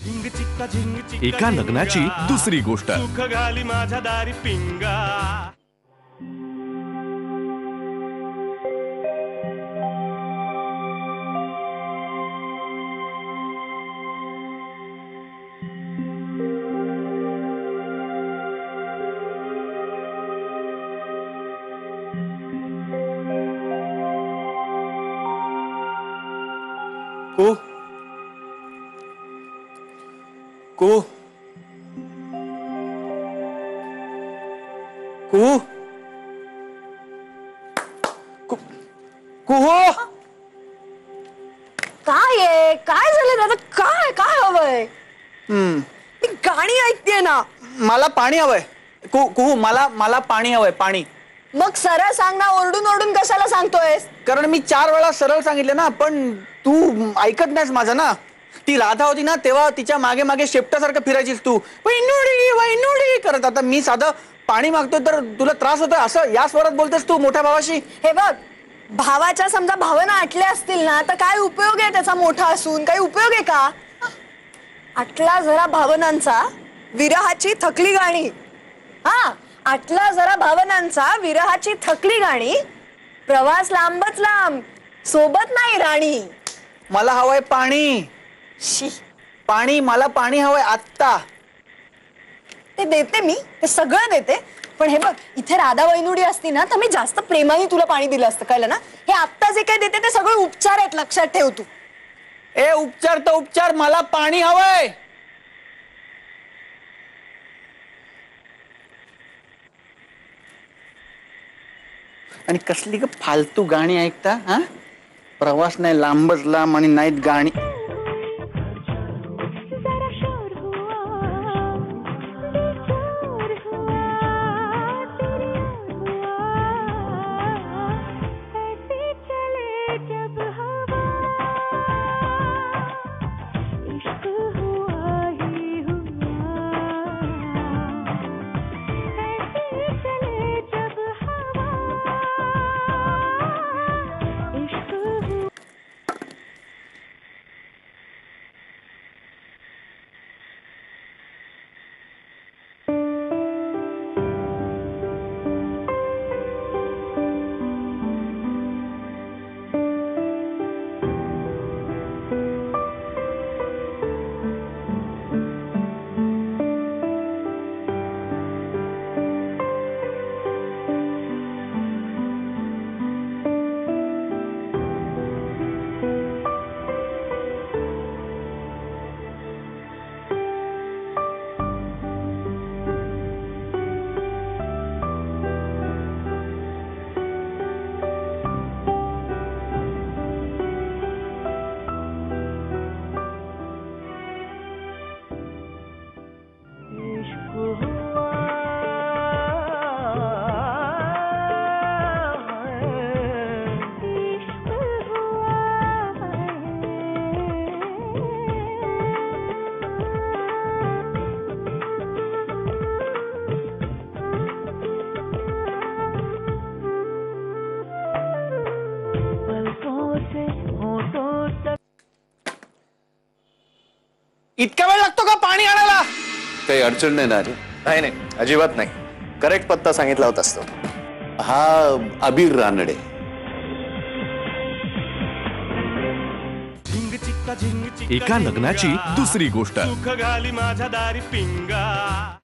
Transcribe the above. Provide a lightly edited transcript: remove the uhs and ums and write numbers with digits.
एका लग्नाची दुसरी गोष्ट। सुख घाली माझ्या दारी पिंगा। को को को को कुहो काय आहे? काय झालं दादा? काय काय हवंय? मी गाणी ऐकतेय ना. मला पाणी हवंय। कुहू मला पाणी हवंय, पाणी। मग सरळ सांग ना, ओरडून ओरडून कशाला सांगतोयस? कारण मी 4 वेळा सरळ सांगितलं ना, पण तू ऐकत नाहीस माझं ना। ती राधा होती ना, तेव्हा तिच्या मागे मागे शेपटासारखं फिरायचीस तू, वैनुडी वैनुडी करत। आता मी साधं पाणी मागतोय तर तुला त्रास होतोय असं या स्वरात बोलतेस तू मोठ्या भावाशी? हे बघ, भावाच्या समजा भावना आटल्या असतील ना, तर काय उपयोग आहे त्याचा? मोठा असून काही उपयोग आहे का? आटला जरा भावनांचा विरहाची थकली गाणी। हा, आटला जरा भावनांचा विरहाची थकली गाणी। प्रवास लांबच लांब, सोबत नाही राणी। मला हवंय पाणी। शी, पाणी, मला पाणी हवंय आत्ता। ते देते मी, ते सगळं देते। पण हे बघ, इथे राधा वैनुडी असती ना, तर मी जास्त प्रेमाने तुला पाणी दिलं असतं, कळलं ना? हे आत्ता जे काय देते ते सगळे उपचार आहेत, लक्षात ठेव तू। ए उपचार तर उपचार, मला पाणी हवंय। आणि कसली ग फालतू गाणी ऐकता? हा, प्रवास नाही लांबच लांब आणि नाहीत गाणी। इतका वेळ लागतो का पाणी आणायला? काही अडचण नाही ना रे? नाही नाही, अजिबात नाही। करेक्ट पत्ता सांगितला होतास तो। हा अबीर रानडे। एका लग्नाची दुसरी गोष्ट। सुख घाली माझ्या दारी पिंगा।